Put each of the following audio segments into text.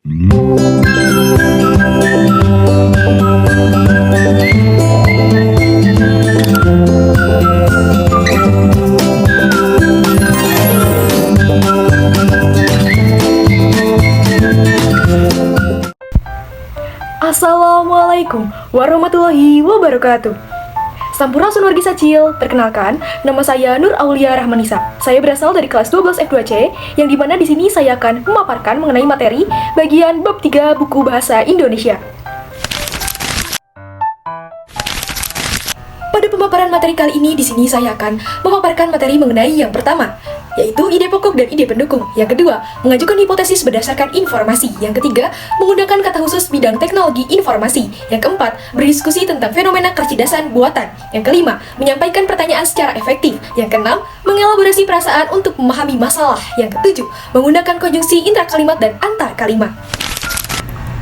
Assalamualaikum warahmatullahi wabarakatuh. Sampurasun wargi sacil, perkenalkan, nama saya Nur Aulia Rahmanisa. Saya berasal dari kelas 12 F2C, yang dimana di sini saya akan memaparkan mengenai materi bagian bab 3 buku bahasa Indonesia. Pada pemaparan materi kali ini, di sini saya akan memaparkan materi mengenai yang pertama, yaitu ide pokok dan ide pendukung. Yang kedua, mengajukan hipotesis berdasarkan informasi. Yang ketiga, menggunakan kata khusus bidang teknologi informasi. Yang keempat, berdiskusi tentang fenomena kecerdasan buatan. Yang kelima, menyampaikan pertanyaan secara efektif. Yang keenam, mengelaborasi perasaan untuk memahami masalah. Yang ketujuh, menggunakan konjungsi intra-kalimat dan antar-kalimat.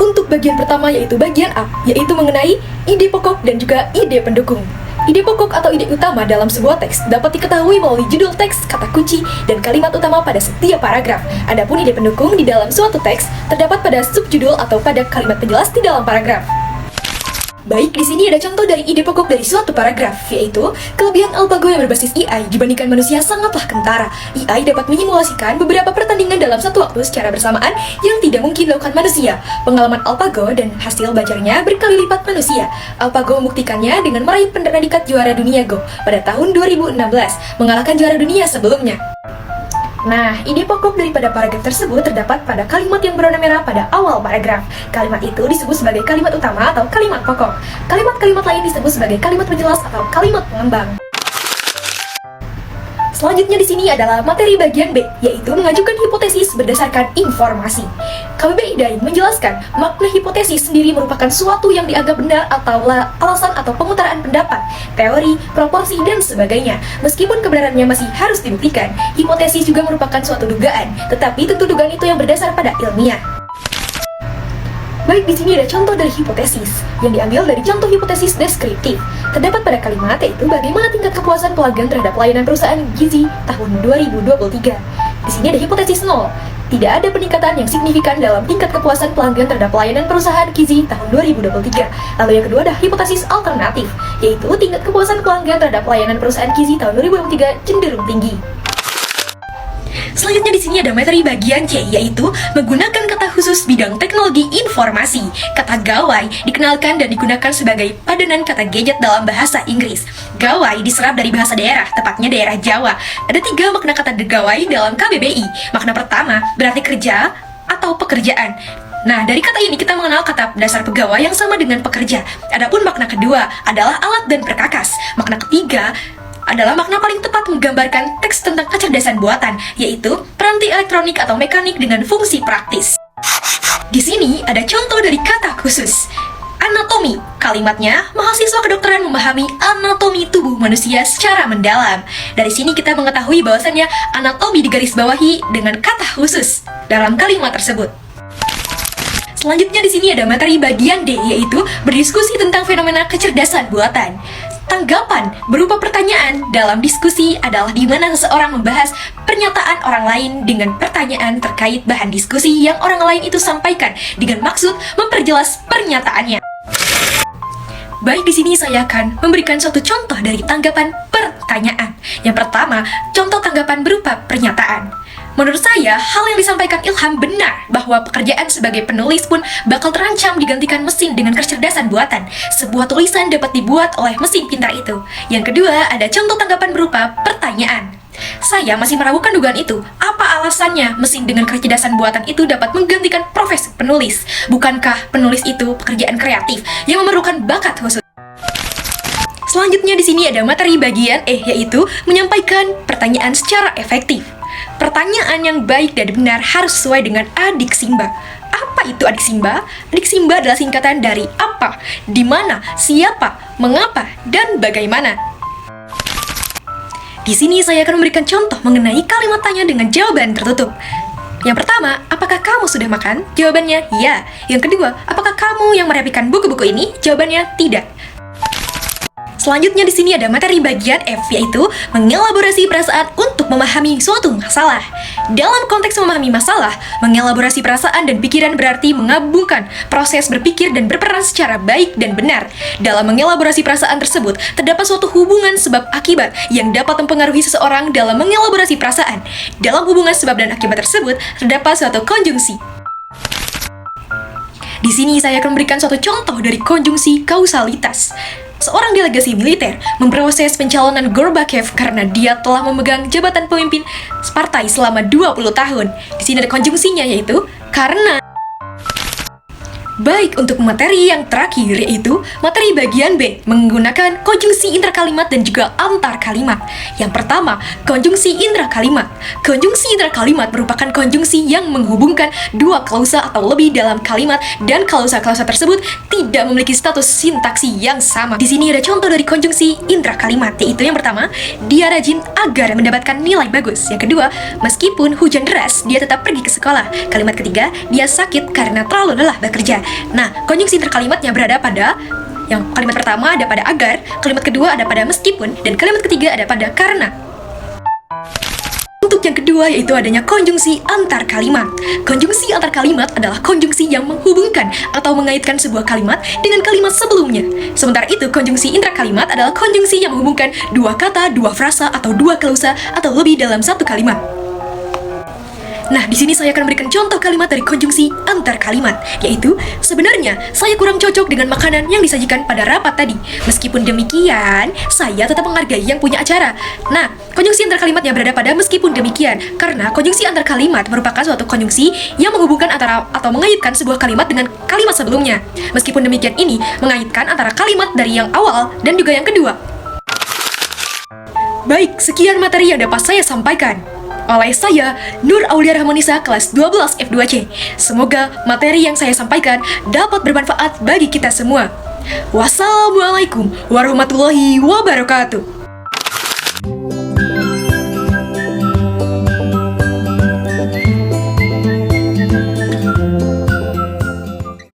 Untuk bagian pertama, yaitu bagian A, yaitu mengenai ide pokok dan juga ide pendukung. Ide pokok atau ide utama dalam sebuah teks dapat diketahui melalui judul teks, kata kunci, dan kalimat utama pada setiap paragraf. Adapun ide pendukung di dalam suatu teks terdapat pada subjudul atau pada kalimat penjelas di dalam paragraf. Baik, di sini ada contoh dari ide pokok dari suatu paragraf, yaitu kelebihan AlphaGo yang berbasis AI dibandingkan manusia sangatlah kentara. AI dapat menyimulasikan beberapa pertandingan dalam satu waktu secara bersamaan yang tidak mungkin dilakukan manusia. Pengalaman AlphaGo dan hasil belajarnya berkali lipat manusia. AlphaGo membuktikannya dengan meraih predikat juara dunia Go pada tahun 2016, mengalahkan juara dunia sebelumnya. Nah, ide pokok daripada paragraf tersebut terdapat pada kalimat yang berwarna merah pada awal paragraf. Kalimat itu disebut sebagai kalimat utama atau kalimat pokok. Kalimat-kalimat lain disebut sebagai kalimat penjelas atau kalimat pengembang. Selanjutnya di sini adalah materi bagian B, yaitu mengajukan hipotesis berdasarkan informasi. KBBI Daring menjelaskan makna hipotesis sendiri merupakan suatu yang dianggap benar atau alasan atau pengutaraan pendapat, teori, proporsi, dan sebagainya. Meskipun kebenarannya masih harus dibuktikan, hipotesis juga merupakan suatu dugaan, tetapi tentu dugaan itu yang berdasar pada ilmiah. Baik, di sini ada contoh dari hipotesis yang diambil dari contoh hipotesis deskriptif. Terdapat pada kalimat yaitu bagaimana tingkat kepuasan pelanggan terhadap layanan perusahaan Gizi tahun 2023. Di sini ada hipotesis 0. Tidak ada peningkatan yang signifikan dalam tingkat kepuasan pelanggan terhadap layanan perusahaan Gizi tahun 2023. Lalu yang kedua ada hipotesis alternatif, yaitu tingkat kepuasan pelanggan terhadap layanan perusahaan Gizi tahun 2023 cenderung tinggi. Selanjutnya di sini ada materi bagian C, yaitu menggunakan kata khusus bidang teknologi informasi. Kata gawai dikenalkan dan digunakan sebagai padanan kata gadget dalam bahasa Inggris. Gawai diserap dari bahasa daerah, tepatnya daerah Jawa. Ada 3 makna kata gawai dalam KBBI. Makna pertama berarti kerja atau pekerjaan. Nah, dari kata ini kita mengenal kata dasar pegawai yang sama dengan pekerja. Adapun makna kedua adalah alat dan perkakas. Makna ketiga adalah makna paling tepat menggambarkan teks tentang kecerdasan buatan, yaitu peranti elektronik atau mekanik dengan fungsi praktis. Di sini ada contoh dari kata khusus. Anatomi, kalimatnya mahasiswa kedokteran memahami anatomi tubuh manusia secara mendalam. Dari sini kita mengetahui bahwasannya anatomi digarisbawahi dengan kata khusus dalam kalimat tersebut. Selanjutnya di sini ada materi bagian D, yaitu berdiskusi tentang fenomena kecerdasan buatan. Tanggapan berupa pertanyaan dalam diskusi adalah di mana seseorang membahas pernyataan orang lain dengan pertanyaan terkait bahan diskusi yang orang lain itu sampaikan dengan maksud memperjelas pernyataannya. Baik, di sini saya akan memberikan suatu contoh dari tanggapan pertanyaan. Yang pertama, contoh tanggapan berupa pernyataan. Menurut saya, hal yang disampaikan Ilham benar bahwa pekerjaan sebagai penulis pun bakal terancam digantikan mesin dengan kecerdasan buatan. Sebuah tulisan dapat dibuat oleh mesin pintar itu. Yang kedua, ada contoh tanggapan berupa pertanyaan. Saya masih meragukan dugaan itu. Apa alasannya mesin dengan kecerdasan buatan itu dapat menggantikan profesi penulis? Bukankah penulis itu pekerjaan kreatif yang memerlukan bakat khusus? Selanjutnya di sini ada materi bagian E, yaitu menyampaikan pertanyaan secara efektif. Pertanyaan yang baik dan benar harus sesuai dengan adiksimba. Apa itu adiksimba? Adiksimba adalah singkatan dari apa, di mana, siapa, mengapa, dan bagaimana. Di sini saya akan memberikan contoh mengenai kalimat tanya dengan jawaban tertutup. Yang pertama, apakah kamu sudah makan? Jawabannya ya. Yang kedua, apakah kamu yang merapikan buku-buku ini? Jawabannya tidak. Selanjutnya di sini ada materi bagian F, yaitu mengelaborasi perasaan untuk memahami suatu masalah. Dalam konteks memahami masalah, mengelaborasi perasaan dan pikiran berarti menggabungkan proses berpikir dan berperan secara baik dan benar. Dalam mengelaborasi perasaan tersebut, terdapat suatu hubungan sebab akibat yang dapat mempengaruhi seseorang dalam mengelaborasi perasaan. Dalam hubungan sebab dan akibat tersebut, terdapat suatu konjungsi. Di sini saya akan memberikan suatu contoh dari konjungsi kausalitas. Seorang delegasi militer memproses pencalonan Gorbachev karena dia telah memegang jabatan pemimpin partai selama 20 tahun. Di sini ada konjungsinya, yaitu karena. Baik, untuk materi yang terakhir, yaitu materi bagian B, menggunakan konjungsi interkalimat dan juga antar kalimat. Yang pertama, konjungsi intrakalimat. Konjungsi intrakalimat merupakan konjungsi yang menghubungkan dua klausa atau lebih dalam kalimat, dan klausa-klausa tersebut tidak memiliki status sintaksi yang sama. Di sini ada contoh dari konjungsi intrakalimat, yaitu yang pertama, dia rajin agar mendapatkan nilai bagus. Yang kedua, meskipun hujan deras, dia tetap pergi ke sekolah. Kalimat ketiga, dia sakit karena terlalu lelah bekerja. Nah, konjungsi interkalimatnya berada pada yang kalimat pertama ada pada agar, kalimat kedua ada pada meskipun, dan kalimat ketiga ada pada karena. Untuk yang kedua, yaitu adanya konjungsi antar kalimat. Konjungsi antar kalimat adalah konjungsi yang menghubungkan atau mengaitkan sebuah kalimat dengan kalimat sebelumnya. Sementara itu, konjungsi intrakalimat adalah konjungsi yang menghubungkan dua kata, dua frasa, atau dua klausa atau lebih dalam satu kalimat. Nah, di sini saya akan memberikan contoh kalimat dari konjungsi antar kalimat, yaitu sebenarnya saya kurang cocok dengan makanan yang disajikan pada rapat tadi. Meskipun demikian, saya tetap menghargai yang punya acara. Nah, konjungsi antar kalimatnya berada pada meskipun demikian, karena konjungsi antar kalimat merupakan suatu konjungsi yang menghubungkan antara atau mengaitkan sebuah kalimat dengan kalimat sebelumnya. Meskipun demikian ini mengaitkan antara kalimat dari yang awal dan juga yang kedua. Baik, sekian materi yang dapat saya sampaikan oleh saya, Nur Aulia Rahmanisa, kelas 12 F2C. Semoga materi yang saya sampaikan dapat bermanfaat bagi kita semua. Wassalamualaikum warahmatullahi wabarakatuh.